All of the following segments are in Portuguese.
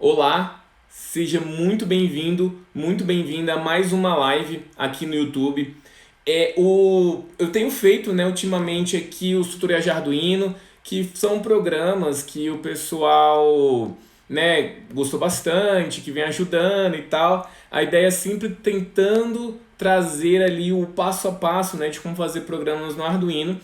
Olá, seja muito bem-vindo, muito bem-vinda a mais uma live aqui no YouTube. Eu tenho feito, né, ultimamente aqui os tutoriais de Arduino, que são programas que o pessoal, né, gostou bastante, que vem ajudando e tal. A ideia é sempre tentando trazer ali o passo a passo, né, de como fazer programas no Arduino.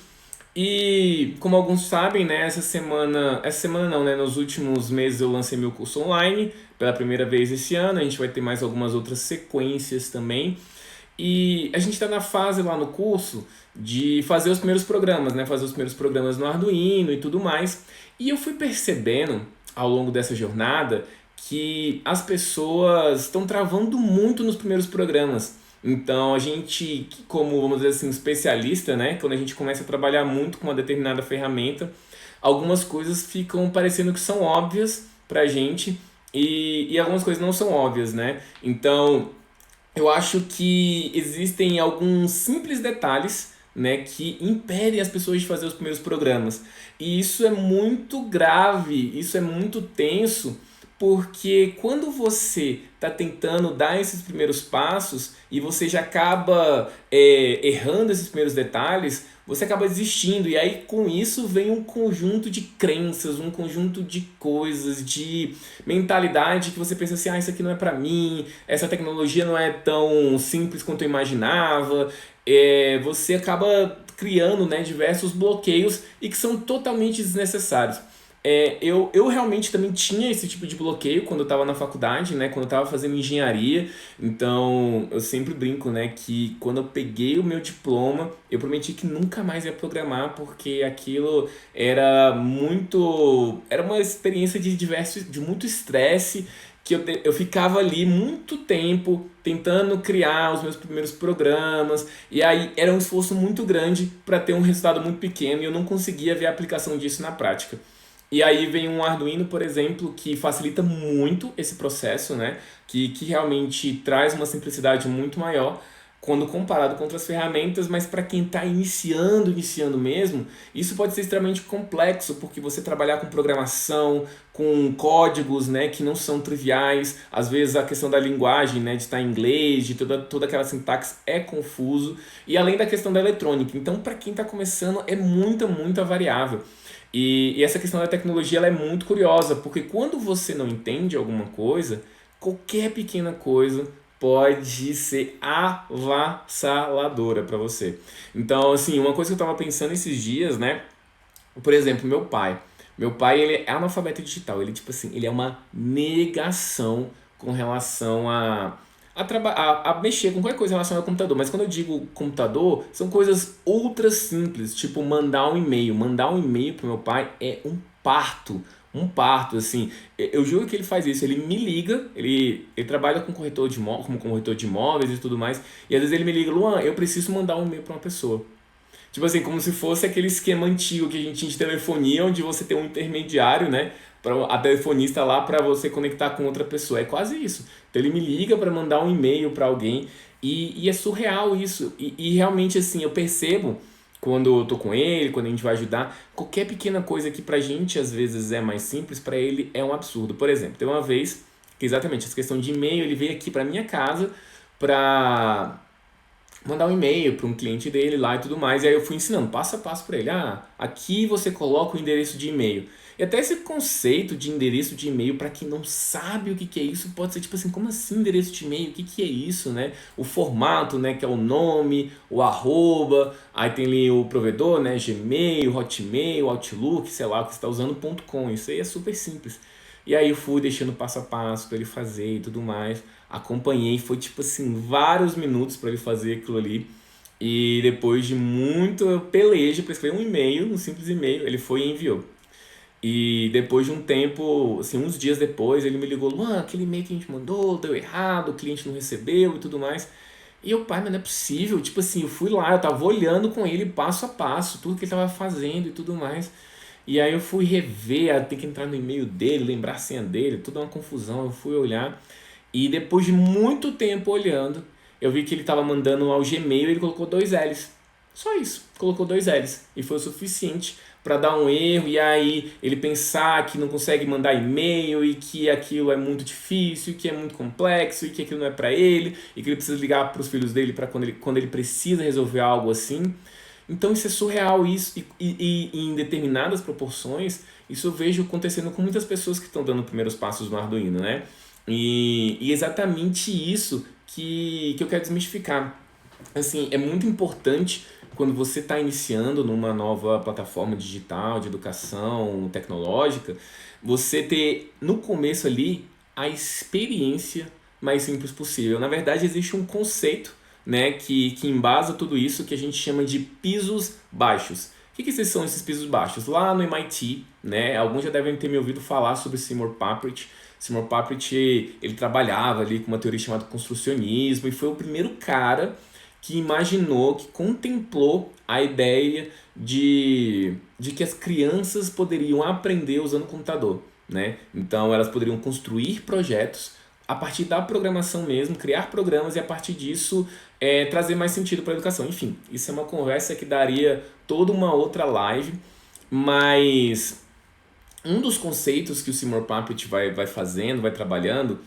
E como alguns sabem, né, essa semana não, né, nos últimos meses eu lancei meu curso online pela primeira vez esse ano. A gente vai ter mais algumas outras sequências também. E a gente está na fase lá no curso de fazer os primeiros programas, né, fazer os primeiros programas no Arduino e tudo mais. E eu fui percebendo ao longo dessa jornada que as pessoas estão travando muito nos primeiros programas. Então a gente, como vamos dizer assim, especialista, né, quando a gente começa a trabalhar muito com uma determinada ferramenta, algumas coisas ficam parecendo que são óbvias pra gente e algumas coisas não são óbvias, né? Então eu acho que existem alguns simples detalhes, né, que impedem as pessoas de fazer os primeiros programas. E isso é muito grave, isso é muito tenso, porque quando você está tentando dar esses primeiros passos e você já acaba errando esses primeiros detalhes, você acaba desistindo. E aí com isso vem um conjunto de crenças, um conjunto de coisas, de mentalidade que você pensa assim, ah, isso aqui não é para mim, essa tecnologia não é tão simples quanto eu imaginava. Você acaba criando, né, diversos bloqueios e que são totalmente desnecessários. Eu realmente também tinha esse tipo de bloqueio quando eu estava na faculdade, né? Quando eu estava fazendo engenharia. Então eu sempre brinco, né? Que quando eu peguei o meu diploma, eu prometi que nunca mais ia programar, porque aquilo era muito. Era uma experiência de muito estresse, que eu ficava ali muito tempo tentando criar os meus primeiros programas, e aí era um esforço muito grande para ter um resultado muito pequeno e eu não conseguia ver a aplicação disso na prática. E aí vem um Arduino, por exemplo, que facilita muito esse processo, né? Que realmente traz uma simplicidade muito maior quando comparado com outras ferramentas, mas para quem está iniciando mesmo, isso pode ser extremamente complexo, porque você trabalhar com programação, com códigos, né, que não são triviais, às vezes a questão da linguagem, né, de estar em inglês, de toda aquela sintaxe é confuso, e além da questão da eletrônica. Então, para quem está começando, é muita variável. E essa questão da tecnologia ela é muito curiosa, porque quando você não entende alguma coisa, qualquer pequena coisa pode ser avassaladora para você. Então, assim, uma coisa que eu estava pensando esses dias, né? Por exemplo, meu pai. Meu pai, ele é analfabeto digital. Ele, tipo assim, ele é uma negação com relação a mexer com qualquer coisa relacionada ao computador. Mas quando eu digo computador, são coisas ultra simples, tipo mandar um e-mail. Mandar um e-mail pro meu pai é um parto. Um parto, assim. Eu juro que ele faz isso. Ele me liga, ele trabalha com como corretor de imóveis e tudo mais. E às vezes ele me liga, Luan, eu preciso mandar um e-mail para uma pessoa. Tipo assim, como se fosse aquele esquema antigo que a gente tinha de telefonia, onde você tem um intermediário, né? A telefonista lá para você conectar com outra pessoa. É quase isso. Então ele me liga para mandar um e-mail para alguém e é surreal isso. E realmente assim, eu percebo quando eu tô com ele, quando a gente vai ajudar, qualquer pequena coisa que pra gente às vezes é mais simples, para ele é um absurdo. Por exemplo, tem uma vez que exatamente essa questão de e-mail, ele veio aqui para minha casa para mandar um e-mail para um cliente dele lá e tudo mais. E aí eu fui ensinando passo a passo para ele. Ah, aqui você coloca o endereço de e-mail. E até esse conceito de endereço de e-mail, para quem não sabe o que que é isso, pode ser tipo assim, como assim endereço de e-mail? O que que é isso, né? O formato, né, que é o nome, o arroba, aí tem ali o provedor, né, Gmail, Hotmail, Outlook, sei lá, o que você está usando, .com. Isso aí é super simples. E aí eu fui deixando passo a passo para ele fazer e tudo mais. Acompanhei, foi tipo assim, vários minutos para ele fazer aquilo ali. E depois de muito peleja para escrever um e-mail, um simples e-mail, ele foi e enviou. E depois de um tempo, assim, uns dias depois, ele me ligou, Luan, aquele e-mail que a gente mandou, deu errado, o cliente não recebeu e tudo mais. E eu, pai, mas não é possível. Tipo assim, eu fui lá, eu tava olhando com ele passo a passo, tudo que ele tava fazendo e tudo mais. E aí eu fui rever, ter que entrar no e-mail dele, lembrar a senha dele, tudo uma confusão. Eu fui olhar e depois de muito tempo olhando, eu vi que ele estava mandando ao Gmail e ele colocou dois L's. Só isso, colocou dois L's. E foi o suficiente para dar um erro e aí ele pensar que não consegue mandar e-mail e que aquilo é muito difícil, que é muito complexo e que aquilo não é para ele e que ele precisa ligar para os filhos dele para quando ele precisa resolver algo assim. Então isso é surreal isso e em determinadas proporções isso eu vejo acontecendo com muitas pessoas que estão dando primeiros passos no Arduino, né? E exatamente isso que eu quero desmistificar. Assim, é muito importante quando você está iniciando numa nova plataforma digital de educação tecnológica, você ter no começo ali a experiência mais simples possível. Na verdade, existe um conceito, né, que embasa tudo isso que a gente chama de pisos baixos. O que são esses pisos baixos? Lá no MIT, né, alguns já devem ter me ouvido falar sobre Seymour Papert. Seymour Papert, ele trabalhava ali com uma teoria chamada construcionismo e foi o primeiro cara que imaginou, que contemplou a ideia de que as crianças poderiam aprender usando o computador, né? Então elas poderiam construir projetos a partir da programação mesmo, criar programas e a partir disso trazer mais sentido para a educação. Enfim, isso é uma conversa que daria toda uma outra live, mas um dos conceitos que o Seymour Papert vai fazendo, vai trabalhando,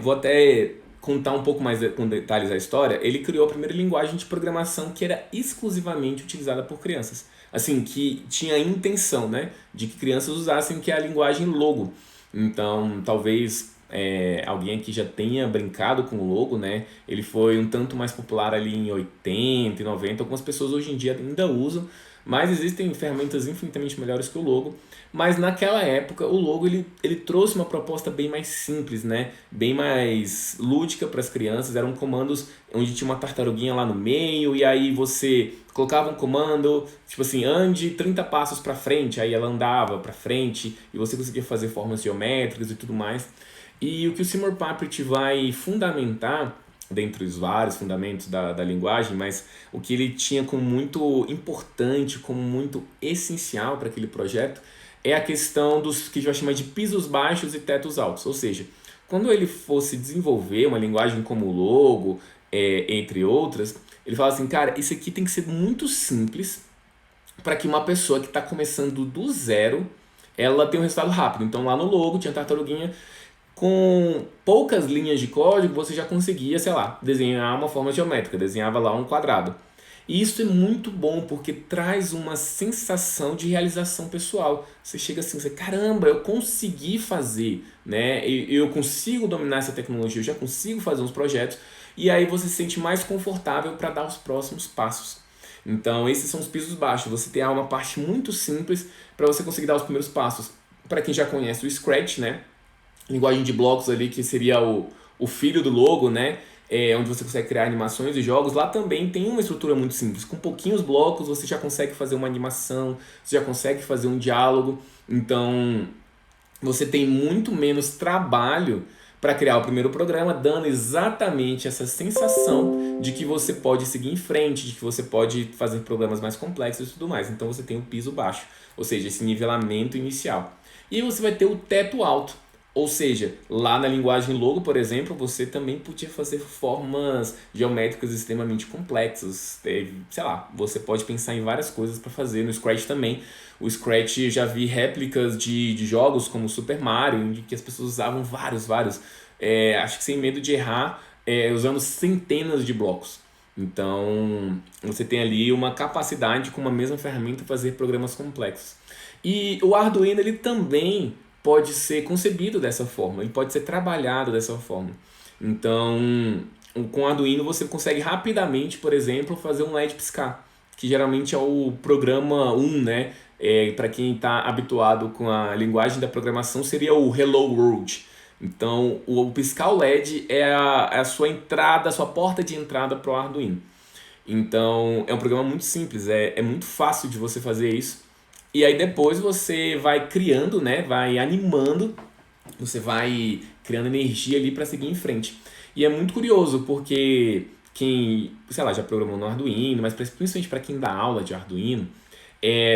vou até contar um pouco mais com detalhes a história. Ele criou a primeira linguagem de programação que era exclusivamente utilizada por crianças. Assim, que tinha a intenção, né, de que crianças usassem, que é a linguagem Logo. Então, talvez alguém aqui já tenha brincado com o Logo, né? Ele foi um tanto mais popular ali em 80 e 90. Algumas pessoas hoje em dia ainda usam, mas existem ferramentas infinitamente melhores que o Logo. Mas naquela época o Logo ele trouxe uma proposta bem mais simples, né? Bem mais lúdica para as crianças. Eram comandos onde tinha uma tartaruguinha lá no meio e aí você colocava um comando, tipo assim, ande 30 passos para frente, aí ela andava para frente e você conseguia fazer formas geométricas e tudo mais. E o que o Seymour Papert vai fundamentar, dentre os vários fundamentos da linguagem, mas o que ele tinha como muito importante, como muito essencial para aquele projeto, é a questão dos que a gente vai chamar de pisos baixos e tetos altos. Ou seja, quando ele fosse desenvolver uma linguagem como o Logo, entre outras, ele fala assim, cara, isso aqui tem que ser muito simples para que uma pessoa que está começando do zero, ela tenha um resultado rápido. Então lá no Logo tinha tartaruguinha, com poucas linhas de código você já conseguia, sei lá, desenhar uma forma geométrica, desenhava lá um quadrado. E isso é muito bom porque traz uma sensação de realização pessoal. Você chega assim, você, caramba, eu consegui fazer, né? Eu consigo dominar essa tecnologia, eu já consigo fazer uns projetos e aí você se sente mais confortável para dar os próximos passos. Então, esses são os pisos baixos. Você tem uma parte muito simples para você conseguir dar os primeiros passos. Para quem já conhece o Scratch, né? Linguagem de blocos ali, que seria o filho do Logo, né? Onde você consegue criar animações e jogos. Lá também tem uma estrutura muito simples. Com pouquinhos blocos você já consegue fazer uma animação, você já consegue fazer um diálogo. Então, você tem muito menos trabalho para criar o primeiro programa, dando exatamente essa sensação de que você pode seguir em frente, de que você pode fazer programas mais complexos e tudo mais. Então, você tem o piso baixo, ou seja, esse nivelamento inicial. E aí você vai ter o teto alto. Ou seja, lá na linguagem Logo, por exemplo, você também podia fazer formas geométricas extremamente complexas. Sei lá, você pode pensar em várias coisas para fazer. No Scratch também. O Scratch, já vi réplicas de jogos como Super Mario, em que as pessoas usavam vários, acho que sem medo de errar, usando centenas de blocos. Então, você tem ali uma capacidade com uma mesma ferramenta fazer programas complexos. E o Arduino, ele também pode ser concebido dessa forma, ele pode ser trabalhado dessa forma. Então, com o Arduino você consegue rapidamente, por exemplo, fazer um LED piscar, que geralmente é o programa 1, né? Para quem está habituado com a linguagem da programação, seria o Hello World. Então, o piscar o LED é a sua entrada, a sua porta de entrada para o Arduino. Então, é um programa muito simples, é muito fácil de você fazer isso. E aí depois você vai criando, né? Vai animando, você vai criando energia ali para seguir em frente. E é muito curioso porque quem, sei lá, já programou no Arduino, mas principalmente para quem dá aula de Arduino,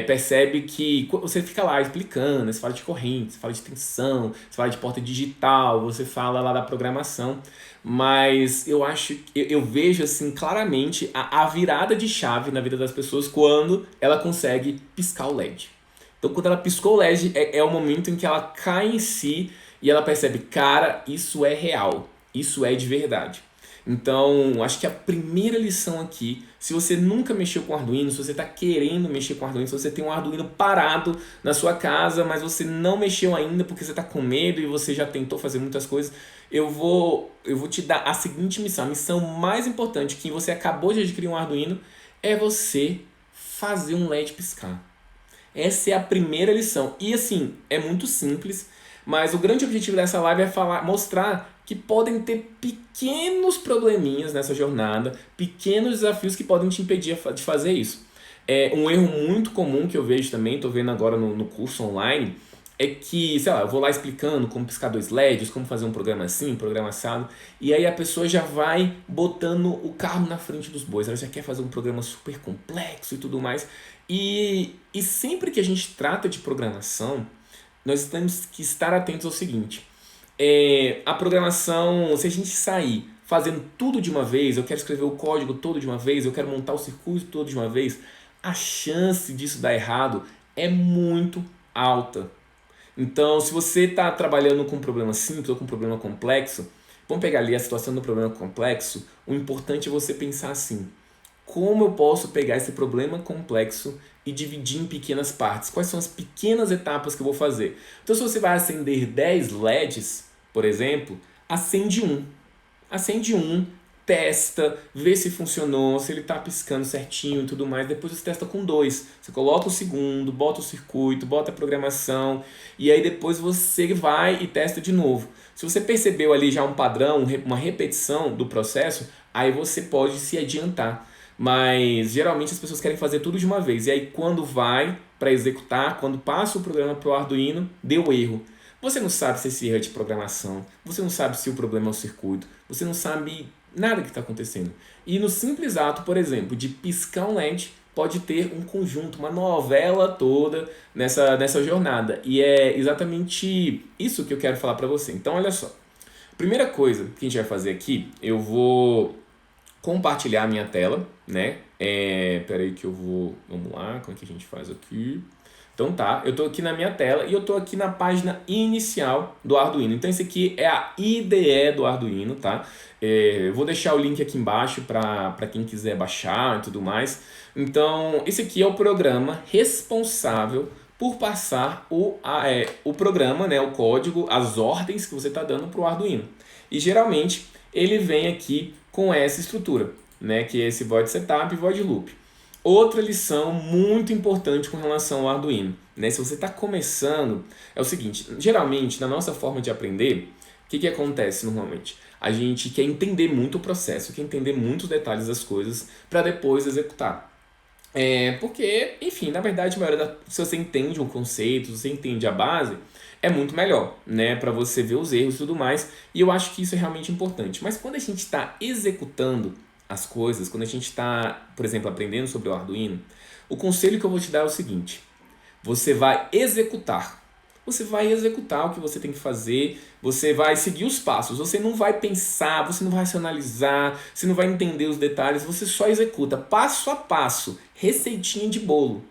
percebe que você fica lá explicando, você fala de corrente, você fala de tensão, você fala de porta digital, você fala lá da programação, mas eu acho, eu vejo assim claramente a virada de chave na vida das pessoas quando ela consegue piscar o LED. Então, quando ela piscou o LED, é o momento em que ela cai em si e ela percebe, cara, isso é real, isso é de verdade. Então, acho que a primeira lição aqui, se você nunca mexeu com Arduino, se você está querendo mexer com Arduino, se você tem um Arduino parado na sua casa, mas você não mexeu ainda porque você está com medo e você já tentou fazer muitas coisas, eu vou te dar a seguinte missão. A missão mais importante que você acabou de adquirir um Arduino é você fazer um LED piscar. Essa é a primeira lição. E assim, é muito simples, mas o grande objetivo dessa live é mostrar que podem ter pequenos probleminhas nessa jornada, pequenos desafios que podem te impedir de fazer isso. Um erro muito comum que eu vejo também, estou vendo agora no curso online, é que, sei lá, eu vou lá explicando como piscar dois LEDs, como fazer um programa assim, um programa assado, e aí a pessoa já vai botando o carro na frente dos bois, ela já quer fazer um programa super complexo e tudo mais. E sempre que a gente trata de programação, nós temos que estar atentos ao seguinte: a programação, se a gente sair fazendo tudo de uma vez, eu quero escrever o código todo de uma vez, eu quero montar o circuito todo de uma vez, a chance disso dar errado é muito alta. Então, se você está trabalhando com um problema simples ou com um problema complexo, vamos pegar ali a situação do problema complexo, o importante é você pensar assim: como eu posso pegar esse problema complexo e dividir em pequenas partes? Quais são as pequenas etapas que eu vou fazer? Então, se você vai acender 10 LEDs, por exemplo, acende um. Acende um, testa, vê se funcionou, se ele está piscando certinho e tudo mais. Depois você testa com dois. Você coloca o segundo, bota o circuito, bota a programação e aí depois você vai e testa de novo. Se você percebeu ali já um padrão, uma repetição do processo, aí você pode se adiantar. Mas geralmente as pessoas querem fazer tudo de uma vez. E aí quando vai para executar, quando passa o programa para o Arduino, deu erro. Você não sabe se esse erro é de programação, você não sabe se o problema é o circuito, você não sabe nada que está acontecendo. E no simples ato, por exemplo, de piscar um LED, pode ter um conjunto, uma novela toda nessa jornada. E é exatamente isso que eu quero falar para você. Então olha só, primeira coisa que a gente vai fazer aqui, eu vou compartilhar a minha tela, né? Peraí que eu vou... Vamos lá, como é que a gente faz aqui? Então tá, eu estou aqui na minha tela e eu estou aqui na página inicial do Arduino. Então esse aqui é a IDE do Arduino, tá? Eu vou deixar o link aqui embaixo para quem quiser baixar e tudo mais. Então esse aqui é o programa responsável por passar o programa, né, o código, as ordens que você está dando para o Arduino. E geralmente ele vem aqui com essa estrutura, né, que é esse void setup e void loop. Outra lição muito importante com relação ao Arduino, né? Se você está começando, é o seguinte: geralmente na nossa forma de aprender, o que acontece normalmente? A gente quer entender muito o processo, quer entender muitos detalhes das coisas para depois executar. Porque, enfim, na verdade, se você entende um conceito, se você entende a base, é muito melhor, né? Para você ver os erros e tudo mais. E eu acho que isso é realmente importante. Mas quando a gente está executando as coisas, quando a gente está, por exemplo, aprendendo sobre o Arduino, o conselho que eu vou te dar é o seguinte: você vai executar. Você vai executar o que você tem que fazer, você vai seguir os passos, você não vai pensar, você não vai racionalizar, você não vai entender os detalhes, você só executa passo a passo, receitinha de bolo.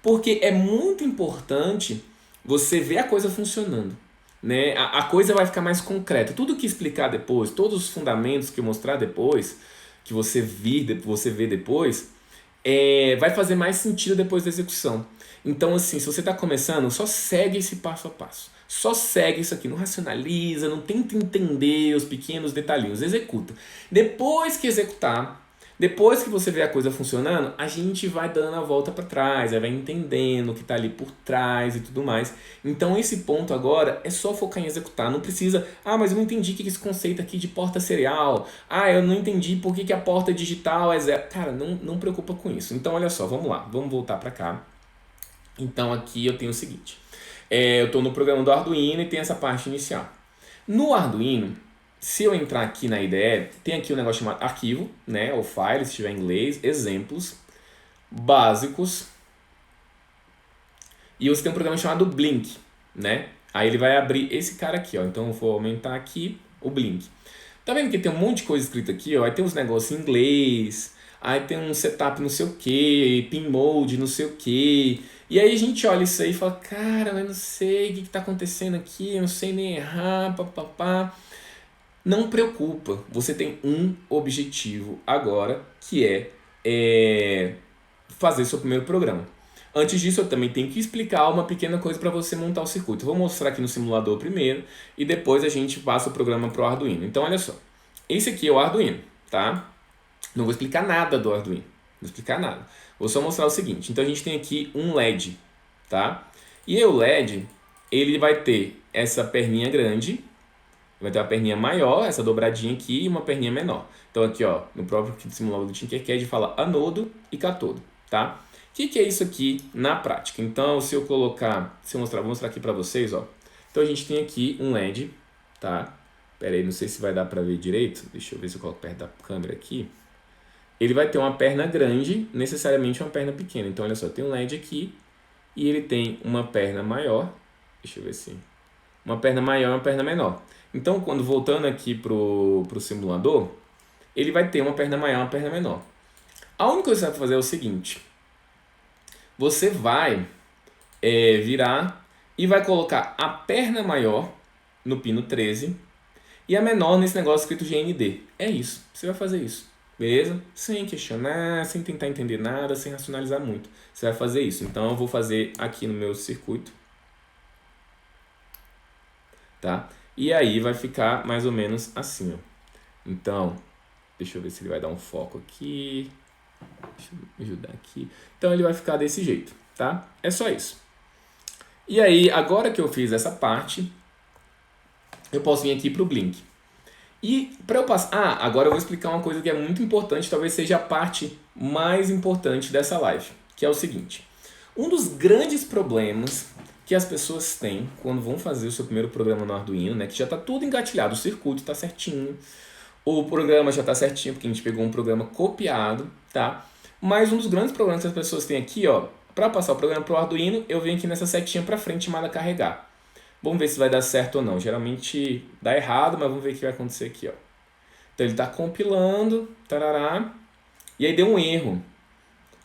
Porque é muito importante você ver a coisa funcionando, né? A coisa vai ficar mais concreta. Tudo que explicar depois, todos os fundamentos que eu mostrar depois, que você vê depois, vai fazer mais sentido depois da execução. Então, assim, se você está começando, só segue esse passo a passo. Só segue isso aqui, não racionaliza, não tenta entender os pequenos detalhinhos, executa. Depois que executar, depois que você vê a coisa funcionando, a gente vai dando a volta para trás, vai entendendo o que está ali por trás e tudo mais. Então esse ponto agora é só focar em executar. Não precisa, mas eu não entendi o que é esse conceito aqui de porta serial. Eu não entendi por que a porta digital é zero. Cara, não preocupa com isso. Então olha só, vamos lá, vamos voltar para cá. Então aqui eu tenho o seguinte, eu estou no programa do Arduino e tem essa parte inicial. No Arduino, se eu entrar aqui na IDE, tem aqui um negócio chamado arquivo, né, ou file, se estiver em inglês, exemplos básicos, E você tem um programa chamado Blink, né? Aí ele vai abrir esse cara aqui, ó. Então eu vou aumentar aqui o Blink. Tá vendo que tem um monte de coisa escrita aqui, ó? Aí tem uns negócios em inglês, aí tem um setup não sei o que, pin mode não sei o que. E aí a gente olha isso aí e fala, cara, eu não sei o que tá acontecendo aqui, eu não sei nem errar, papapá. Não preocupa, você tem um objetivo agora, que é fazer seu primeiro programa. Antes disso, eu também tenho que explicar uma pequena coisa para você montar o circuito. Eu vou mostrar aqui no simulador primeiro e depois a gente passa o programa para o Arduino. Então, olha só. Esse aqui é o Arduino, tá? Não vou explicar nada do Arduino. Não vou explicar nada. Vou só mostrar o seguinte. Então, a gente tem aqui um LED, tá? E aí, o LED, ele vai ter essa perninha grande, vai ter uma perninha maior, essa dobradinha aqui, e uma perninha menor. Então, aqui, ó, no próprio simulador do Tinkercad fala anodo e catodo, tá? O que é isso aqui na prática? Então, se eu colocar, vou mostrar aqui para vocês, ó. Então, a gente tem aqui um LED, tá? Pera aí, não sei se vai dar para ver direito. Deixa eu ver se eu coloco perto da câmera aqui. Ele vai ter uma perna grande, necessariamente uma perna pequena. Então, olha só, tem um LED aqui e ele tem uma perna maior. Deixa eu ver se... Uma perna maior e uma perna menor. Então, quando voltando aqui pro simulador, ele vai ter uma perna maior e uma perna menor. A única coisa que você vai fazer é o seguinte. Você vai virar e vai colocar a perna maior no pino 13 e a menor nesse negócio escrito GND. É isso, você vai fazer isso, beleza? Sem questionar, sem tentar entender nada, sem racionalizar muito. Você vai fazer isso. Então eu vou fazer aqui no meu circuito, tá? E aí vai ficar mais ou menos assim, ó. Então, deixa eu ver se ele vai dar um foco aqui. Deixa eu me ajudar aqui. Então ele vai ficar desse jeito, tá? É só isso. E aí, agora que eu fiz essa parte, eu posso vir aqui para o Blink. E para eu passar... agora eu vou explicar uma coisa que é muito importante, talvez seja a parte mais importante dessa live, que é o seguinte. Um dos grandes problemas que as pessoas têm quando vão fazer o seu primeiro programa no Arduino, né, que já está tudo engatilhado, o circuito está certinho, o programa já está certinho, porque a gente pegou um programa copiado, tá? Mas um dos grandes problemas que as pessoas têm aqui, ó, para passar o programa para o Arduino, eu venho aqui nessa setinha para frente chamada carregar. Vamos ver se vai dar certo ou não. Geralmente dá errado, mas vamos ver o que vai acontecer aqui, ó. Então ele está compilando, tarará, e aí deu um erro.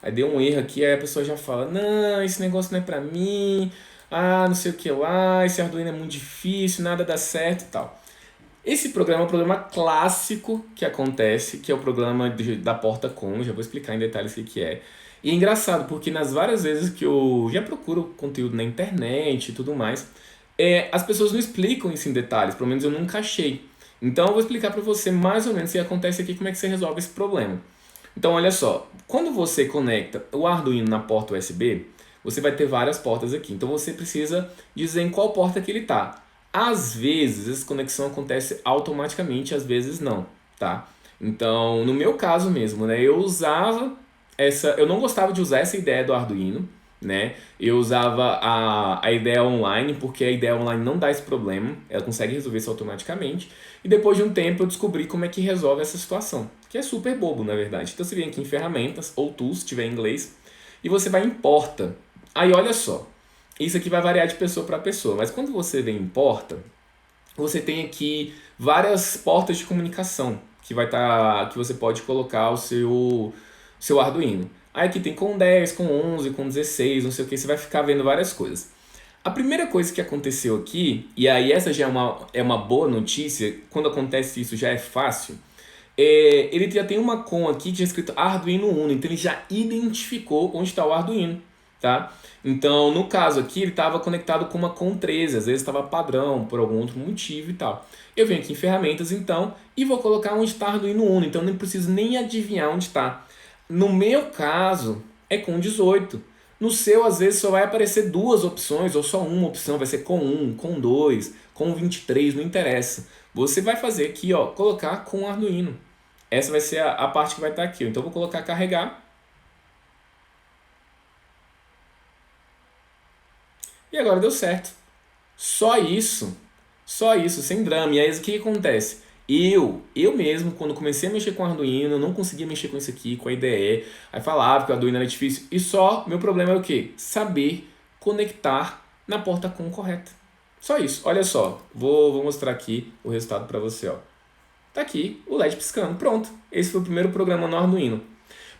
Aí deu um erro aqui, aí a pessoa já fala, não, esse negócio não é para mim, não sei o que lá, esse Arduino é muito difícil, nada dá certo e tal. Esse programa é um programa clássico que acontece, que é o programa da porta com, já vou explicar em detalhes o que é. E é engraçado, porque nas várias vezes que eu já procuro conteúdo na internet e tudo mais, as pessoas não explicam isso em detalhes, pelo menos eu nunca achei. Então eu vou explicar para você mais ou menos o que acontece aqui, como é que você resolve esse problema. Então olha só, quando você conecta o Arduino na porta USB, você vai ter várias portas aqui. Então você precisa dizer em qual porta que ele está. Às vezes essa conexão acontece automaticamente, às vezes não, tá? Então, no meu caso mesmo, né, eu não gostava de usar essa ideia do Arduino, né? Eu usava a ideia online, porque a ideia online não dá esse problema, ela consegue resolver isso automaticamente. E depois de um tempo eu descobri como é que resolve essa situação, que é super bobo, na verdade. Então você vem aqui em ferramentas, ou tools, se tiver em inglês, e você vai em porta. Aí olha só, isso aqui vai variar de pessoa para pessoa, mas quando você vem em porta, você tem aqui várias portas de comunicação que você pode colocar o seu Arduino. Aí aqui tem com 10, com 11, com 16, não sei o que, você vai ficar vendo várias coisas. A primeira coisa que aconteceu aqui, e aí essa já é uma boa notícia, quando acontece isso já é fácil, ele já tem uma com aqui que já é escrito Arduino Uno, então ele já identificou onde está o Arduino, tá? Então, no caso aqui, ele estava conectado com uma com 13, às vezes estava padrão, por algum outro motivo e tal. Eu venho aqui em ferramentas, então, e vou colocar onde está o Arduino Uno, então não preciso nem adivinhar onde está. No meu caso, é com 18. No seu, às vezes, só vai aparecer duas opções, ou só uma opção, vai ser com 1, com 2, com 23, não interessa. Você vai fazer aqui, ó, colocar com o Arduino. Essa vai ser a parte que vai estar aqui. Então, eu vou colocar carregar. E agora deu certo. Só isso, sem drama. E aí o que acontece? Eu mesmo, quando comecei a mexer com Arduino, não conseguia mexer com isso aqui, com a IDE. Aí falava que o Arduino era difícil. E só, meu problema era o quê? Saber conectar na porta com correta. Só isso. Olha só, vou mostrar aqui o resultado para você. Ó. Tá aqui o LED piscando. Pronto. Esse foi o primeiro programa no Arduino.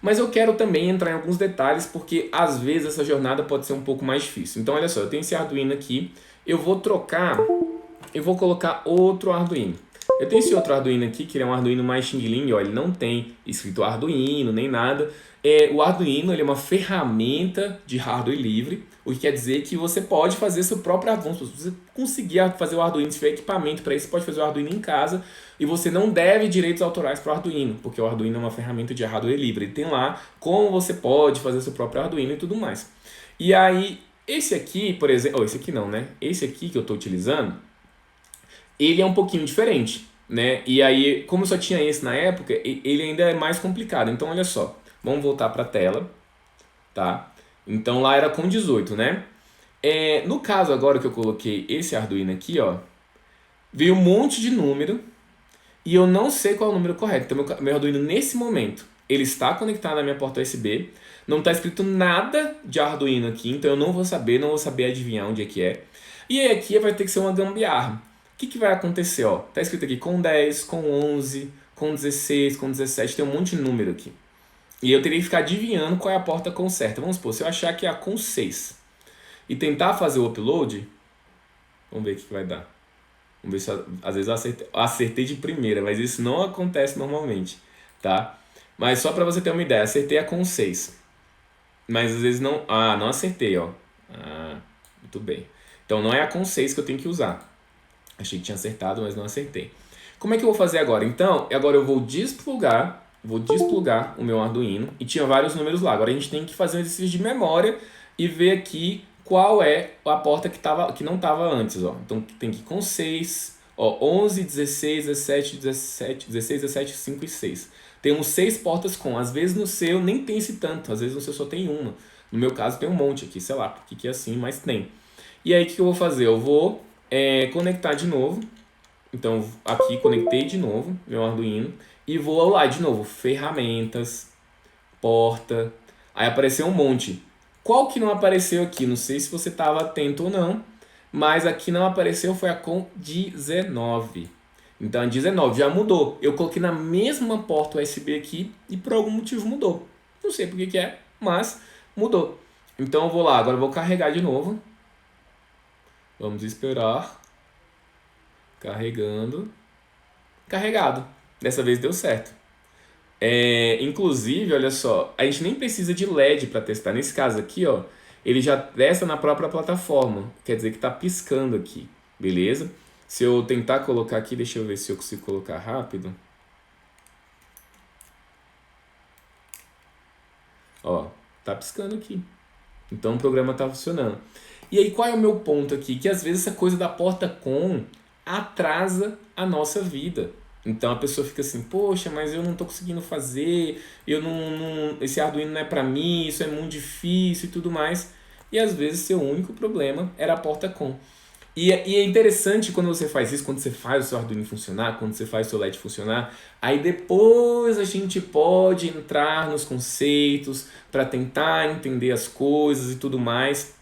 Mas eu quero também entrar em alguns detalhes, porque às vezes essa jornada pode ser um pouco mais difícil. Então olha só, eu tenho esse Arduino aqui, eu vou colocar outro Arduino. Eu tenho esse outro Arduino aqui, que é um Arduino mais Xing Ling, ó, ele não tem escrito Arduino, nem nada. O Arduino ele é uma ferramenta de hardware livre, o que quer dizer que você pode fazer seu próprio Arduino. Se você conseguir fazer o Arduino, se tiver equipamento para isso, você pode fazer o Arduino em casa e você não deve direitos autorais para o Arduino, porque o Arduino é uma ferramenta de hardware livre. Ele tem lá como você pode fazer seu próprio Arduino e tudo mais. E aí, esse aqui, por exemplo, esse aqui não, né? Esse aqui que eu estou utilizando, ele é um pouquinho diferente, né? E aí, como só tinha esse na época, ele ainda é mais complicado. Então, olha só, vamos voltar para a tela, tá? Então, lá era com 18, né? No caso agora que eu coloquei esse Arduino aqui, ó, veio um monte de número e eu não sei qual é o número correto. Então, meu Arduino, nesse momento, ele está conectado à minha porta USB, não está escrito nada de Arduino aqui, então eu não vou saber adivinhar onde é que é. E aí aqui vai ter que ser uma gambiarra. O que vai acontecer? Ó, tá escrito aqui com 10, com 11, com 16, com 17, tem um monte de número aqui. E eu teria que ficar adivinhando qual é a porta com certa. Vamos supor, se eu achar que é a com 6 e tentar fazer o upload, vamos ver o que vai dar. Vamos ver se às vezes eu acertei de primeira, mas isso não acontece normalmente, tá? Mas só para você ter uma ideia, acertei a com 6. Mas às vezes não... não acertei, ó. Muito bem. Então não é a com 6 que eu tenho que usar. Achei que tinha acertado, mas não acertei. Como é que eu vou fazer agora? Então, agora eu vou desplugar o meu Arduino e tinha vários números lá. Agora a gente tem que fazer um exercício de memória e ver aqui qual é a porta que não estava antes. Ó. Então tem que ir com 6, ó, 11, 16, 17, 16, 5 e 6. Tem uns 6 portas com. Às vezes no seu nem tem esse tanto, às vezes no seu só tem uma. No meu caso tem um monte aqui, sei lá porque que é assim, mas tem. E aí o que eu vou fazer? Eu vou conectar de novo. Então aqui conectei de novo meu Arduino e vou lá de novo, ferramentas, porta, aí apareceu um monte. Qual que não apareceu aqui? Não sei se você estava atento ou não, mas aqui não apareceu, foi a com 19. Então a 19 já mudou. Eu coloquei na mesma porta USB aqui e por algum motivo mudou. Não sei por que é, mas mudou. Então eu vou lá, agora eu vou carregar de novo. Vamos esperar. Carregando. Carregado. Dessa vez deu certo. Inclusive, olha só, a gente nem precisa de LED para testar. Nesse caso aqui, ó, ele já testa na própria plataforma. Quer dizer que está piscando aqui, beleza? Se eu tentar colocar aqui, deixa eu ver se eu consigo colocar rápido. Ó, tá piscando aqui. Então o programa tá funcionando. E aí qual é o meu ponto aqui? Que às vezes essa coisa da porta com atrasa a nossa vida. Então a pessoa fica assim, poxa, mas eu não tô conseguindo fazer, esse Arduino não é para mim, isso é muito difícil e tudo mais. E às vezes seu único problema era a porta com. E é interessante quando você faz isso, quando você faz o seu Arduino funcionar, quando você faz o seu LED funcionar, aí depois a gente pode entrar nos conceitos para tentar entender as coisas e tudo mais.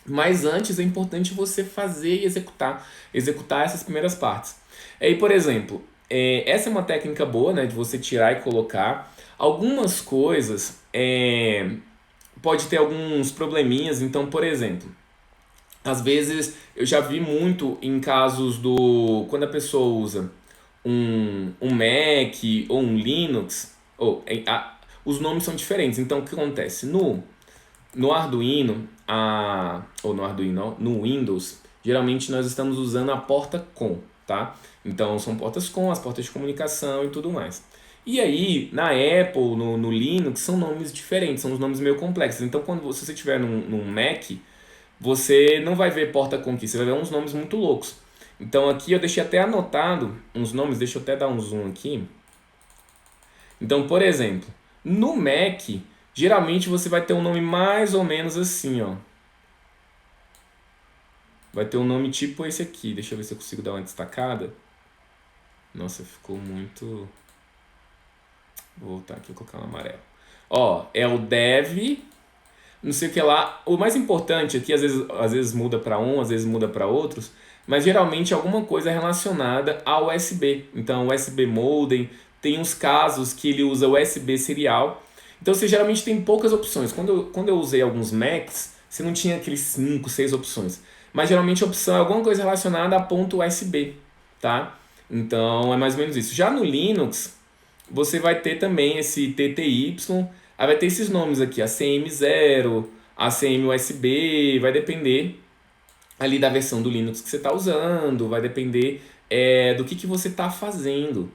Mas antes é importante você fazer e executar essas primeiras partes. Aí, por exemplo, essa é uma técnica boa, né, de você tirar e colocar. Algumas coisas pode ter alguns probleminhas, então, por exemplo, às vezes eu já vi muito em casos quando a pessoa usa um Mac ou um Linux, os nomes são diferentes. Então o que acontece? No Arduino, ou no Arduino, no Windows, geralmente nós estamos usando a porta com, tá? Então são portas com, as portas de comunicação e tudo mais. E aí, na Apple, no Linux, são nomes diferentes, são os nomes meio complexos. Então, se você estiver num Mac, você não vai ver porta com aqui, você vai ver uns nomes muito loucos. Então aqui eu deixei até anotado uns nomes, deixa eu até dar um zoom aqui. Então, por exemplo, no Mac, geralmente você vai ter um nome mais ou menos assim, ó. Vai ter um nome tipo esse aqui. Deixa eu ver se eu consigo dar uma destacada. Nossa, ficou muito... Vou voltar aqui e colocar um amarelo. Ó, é o Dev não sei o que lá. O mais importante aqui, às vezes muda para um, às vezes muda para outros, mas geralmente é alguma coisa relacionada ao USB. Então, USB modem, tem uns casos que ele usa USB serial. Então, você geralmente tem poucas opções. Quando eu usei alguns Macs, você não tinha aqueles 5, 6 opções. Mas geralmente a opção é alguma coisa relacionada a ponto USB, tá? Então, é mais ou menos isso. Já no Linux, você vai ter também esse TTY, aí vai ter esses nomes aqui, ACM0, ACM USB, vai depender ali da versão do Linux que você está usando, vai depender do que você está fazendo,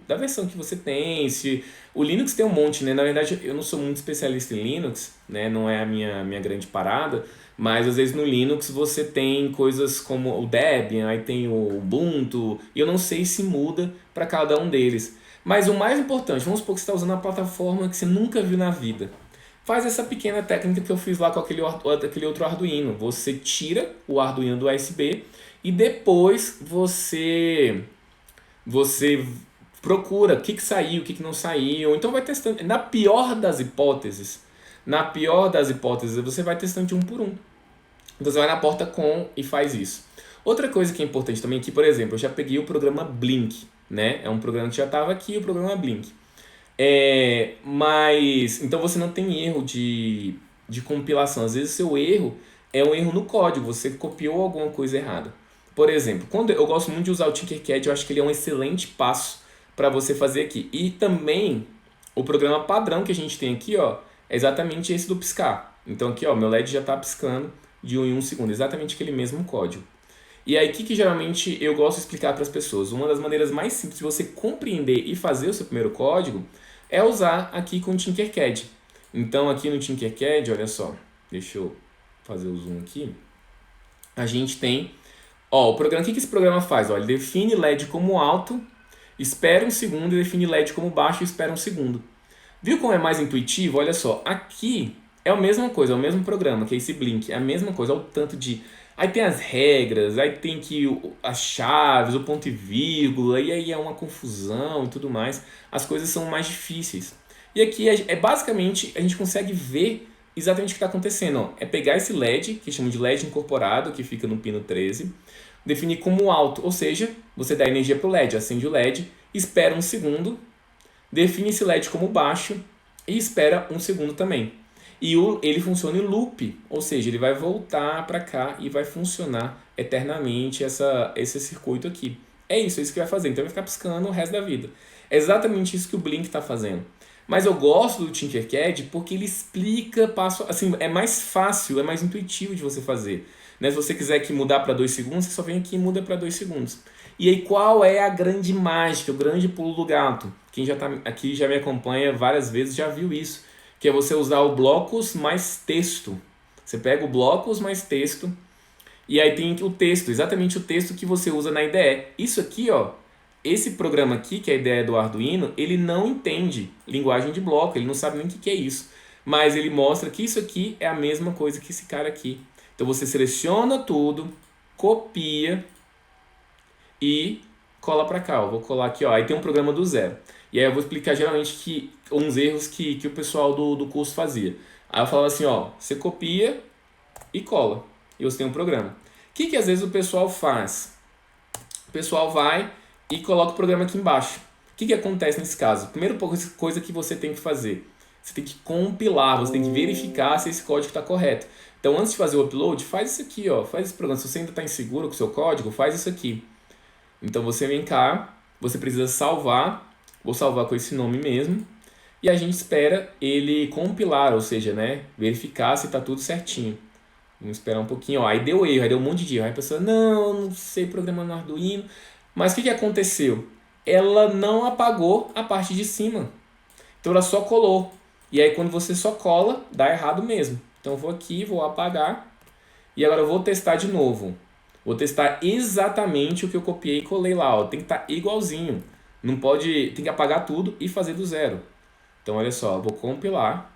da versão que você tem. Se, o Linux tem um monte, né? Na verdade, eu não sou muito especialista em Linux, né? Não é a minha grande parada, mas às vezes no Linux você tem coisas como o Debian, aí tem o Ubuntu, e eu não sei se muda para cada um deles. Mas o mais importante, vamos supor que você está usando uma plataforma que você nunca viu na vida. Faz essa pequena técnica que eu fiz lá com aquele outro Arduino. Você tira o Arduino do USB e depois você procura o que saiu, o que não saiu. Então vai testando. Na pior das hipóteses, você vai testando de um por um. Então você vai na porta com e faz isso. Outra coisa que é importante também é que, por exemplo, eu já peguei o programa Blink, né? É um programa que já estava aqui, o programa Blink. Mas então você não tem erro de compilação. Às vezes o seu erro é um erro no código, você copiou alguma coisa errada. Por exemplo, quando eu gosto muito de usar o Tinkercad, eu acho que ele é um excelente passo para você fazer aqui. E também o programa padrão que a gente tem aqui, ó, é exatamente esse do piscar. Então aqui, ó, meu LED já está piscando de 1 em 1 segundo, exatamente aquele mesmo código. E aí, o que geralmente eu gosto de explicar para as pessoas? Uma das maneiras mais simples de você compreender e fazer o seu primeiro código é usar aqui com o Tinkercad. Então, aqui no Tinkercad, olha só, deixa eu fazer o zoom aqui. A gente tem, ó, o programa, o que esse programa faz? Ó, ele define LED como alto, espera um segundo, e define LED como baixo e espera um segundo. Viu como é mais intuitivo? Olha só, aqui é a mesma coisa, é o mesmo programa, que é esse Blink, é a mesma coisa, olha o tanto de... Aí tem as regras, aí tem que as chaves, o ponto e vírgula, e aí é uma confusão e tudo mais. As coisas são mais difíceis. E aqui basicamente a gente consegue ver exatamente o que está acontecendo. Ó. É pegar esse LED, que chama de LED incorporado, que fica no pino 13, definir como alto, ou seja, você dá energia para o LED, acende o LED, espera um segundo, define esse LED como baixo e espera um segundo também. E ele funciona em loop, ou seja, ele vai voltar para cá e vai funcionar eternamente esse circuito aqui. É isso que vai fazer. Então vai ficar piscando o resto da vida. É exatamente isso que o Blink está fazendo. Mas eu gosto do Tinkercad porque ele explica passo, assim, é mais fácil, é mais intuitivo de você fazer. Né? Se você quiser que mudar para 2 segundos, você só vem aqui e muda para 2 segundos. E aí qual é a grande mágica, o grande pulo do gato? Quem já tá aqui já me acompanha várias vezes já viu isso. Que é você usar o blocos mais texto. Você pega o blocos mais texto e aí tem o texto, exatamente o texto que você usa na IDE. Isso aqui, ó, esse programa aqui, que é a IDE do Arduino, ele não entende linguagem de bloco, ele não sabe nem o que é isso. Mas ele mostra que isso aqui é a mesma coisa que esse cara aqui. Então você seleciona tudo, copia e cola para cá. Eu vou colar aqui, ó, aí tem um programa do zero. E aí eu vou explicar geralmente uns erros que o pessoal do curso fazia. Aí eu falava assim, ó, você copia e cola. E você tem um programa. O que às vezes o pessoal faz? O pessoal vai e coloca o programa aqui embaixo. O que acontece nesse caso? Primeira coisa que você tem que fazer. Você tem que compilar, você tem que verificar se esse código está correto. Então antes de fazer o upload, faz isso aqui, ó, faz esse programa. Se você ainda está inseguro com o seu código, faz isso aqui. Então você vem cá, você precisa salvar. Vou salvar com esse nome mesmo. E a gente espera ele compilar, ou seja, né, verificar se está tudo certinho. Vamos esperar um pouquinho. Ó, aí deu erro, aí deu um monte de erro. Aí a pessoa, não sei programar no Arduino. Mas o que aconteceu? Ela não apagou a parte de cima. Então ela só colou. E aí quando você só cola, dá errado mesmo. Então eu vou aqui, vou apagar. E agora eu vou testar de novo. Vou testar exatamente o que eu copiei e colei lá. Ó. Tem que estar igualzinho. Não pode, tem que apagar tudo e fazer do zero. Então olha só, eu vou compilar.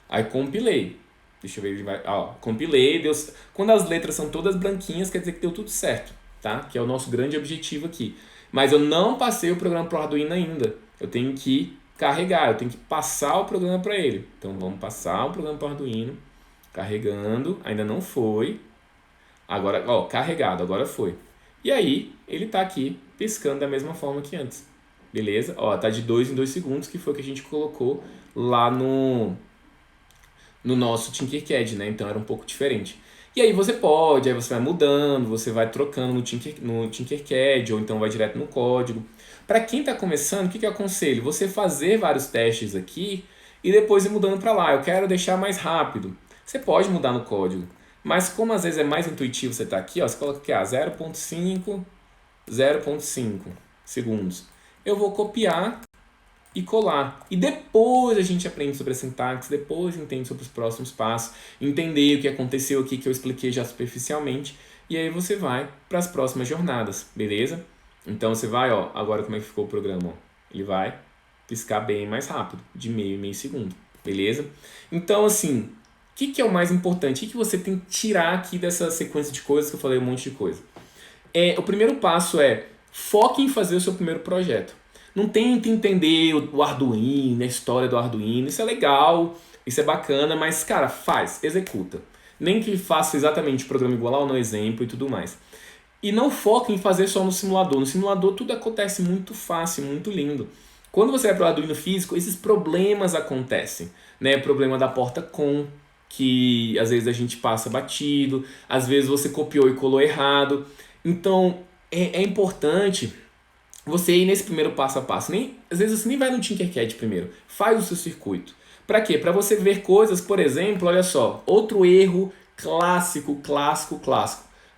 Aí compilei. Deixa eu ver, ele vai, ó, compilei, deu, quando as letras são todas branquinhas, quer dizer que deu tudo certo, tá? Que é o nosso grande objetivo aqui. Mas eu não passei o programa pro Arduino ainda. Eu tenho que carregar, eu tenho que passar o programa para ele. Então vamos passar o programa para o Arduino, carregando, ainda não foi. Agora, ó, carregado, agora foi. E aí, ele tá aqui piscando da mesma forma que antes. Beleza? Ó, tá de 2 em 2 segundos, que foi o que a gente colocou lá no nosso Tinkercad, né? Então era um pouco diferente. E aí você pode, aí você vai mudando, você vai trocando no Tinkercad, ou então vai direto no código. Para quem está começando, o que eu aconselho? Você fazer vários testes aqui e depois ir mudando para lá. Eu quero deixar mais rápido. Você pode mudar no código, mas como às vezes é mais intuitivo você estar aqui, ó, você coloca aqui, 0.5, 0.5 segundos. Eu vou copiar e colar. E depois a gente aprende sobre a sintaxe, depois entende sobre os próximos passos, entender o que aconteceu aqui que eu expliquei já superficialmente, e aí você vai para as próximas jornadas, beleza? Então você vai, ó, agora como é que ficou o programa? Ó, ele vai piscar bem mais rápido, de meio em meio segundo, beleza? Então assim, o que é o mais importante? O que você tem que tirar aqui dessa sequência de coisas que eu falei um monte de coisa? O primeiro passo é foque em fazer o seu primeiro projeto. Não tente entender o Arduino, a história do Arduino. Isso é legal, isso é bacana, mas, cara, faz, executa. Nem que faça exatamente o programa igual ao no exemplo e tudo mais. E não foque em fazer só no simulador. No simulador tudo acontece muito fácil, muito lindo. Quando você vai para o Arduino físico, esses problemas acontecem. Né? Problema da porta com, que às vezes a gente passa batido, às vezes você copiou e colou errado. Então, é importante você ir nesse primeiro passo a passo. Às vezes você nem vai no Tinkercad primeiro. Faz o seu circuito. Para quê? Para você ver coisas, por exemplo, olha só, outro erro clássico.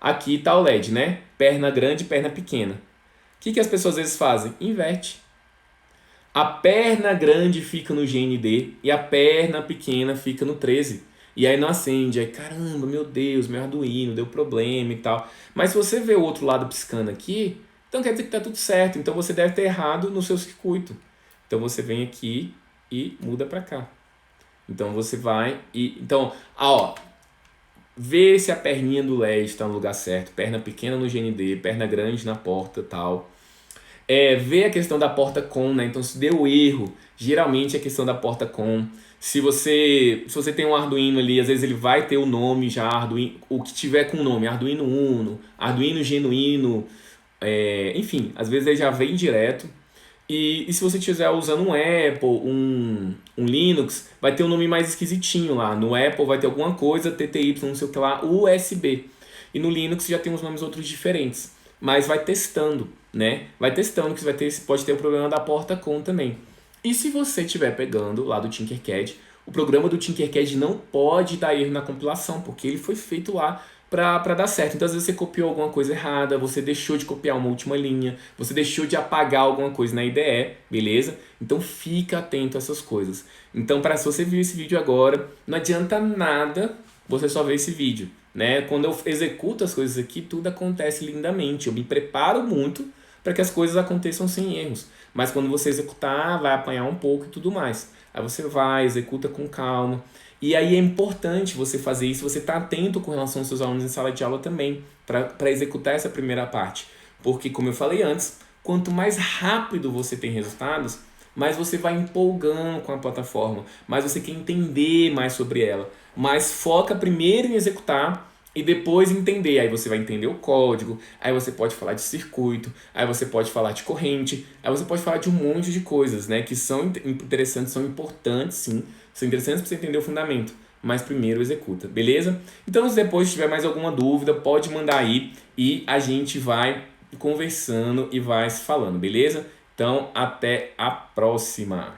Aqui está o LED, né? Perna grande, perna pequena. O que as pessoas às vezes fazem? Inverte. A perna grande fica no GND e a perna pequena fica no 13. E aí não acende, aí caramba, meu Deus, meu Arduino deu problema e tal. Mas se você vê o outro lado piscando aqui, então quer dizer que está tudo certo. Então você deve ter errado no seu circuito. Então você vem aqui e muda para cá. Então você vai e... Então, ó, vê se a perninha do LED está no lugar certo. Perna pequena no GND, perna grande na porta e tal. Ver a questão da porta com, né? Então se deu erro, geralmente é a questão da porta com. Se você tem um Arduino ali, às vezes ele vai ter o nome já, Arduino, o que tiver com o nome, Arduino Uno, Arduino Genuíno, enfim, às vezes ele já vem direto. E se você estiver usando um Apple, um Linux, vai ter um nome mais esquisitinho lá. No Apple vai ter alguma coisa, TTY, não sei o que lá, USB. E no Linux já tem uns nomes outros diferentes. Mas vai testando, né? Vai testando que pode ter o problema da porta com também. E se você estiver pegando lá do Tinkercad, o programa do Tinkercad não pode dar erro na compilação, porque ele foi feito lá para dar certo. Então às vezes você copiou alguma coisa errada, você deixou de copiar uma última linha, você deixou de apagar alguma coisa na IDE, beleza? Então fica atento a essas coisas. Então se você viu esse vídeo agora, não adianta nada você só ver esse vídeo, né? Quando eu executo as coisas aqui, tudo acontece lindamente. Eu me preparo muito para que as coisas aconteçam sem erros. Mas quando você executar, vai apanhar um pouco e tudo mais. Aí você vai, executa com calma. E aí é importante você fazer isso, você estar atento com relação aos seus alunos em sala de aula também, para executar essa primeira parte. Porque, como eu falei antes, quanto mais rápido você tem resultados, mais você vai empolgando com a plataforma, mais você quer entender mais sobre ela. Mas foca primeiro em executar e depois entender. Aí você vai entender o código, aí você pode falar de circuito, aí você pode falar de corrente, aí você pode falar de um monte de coisas, né, que são interessantes, são importantes sim, são interessantes para você entender o fundamento, mas primeiro executa, beleza? Então se depois tiver mais alguma dúvida, pode mandar aí e a gente vai conversando e vai se falando, beleza? Então até a próxima!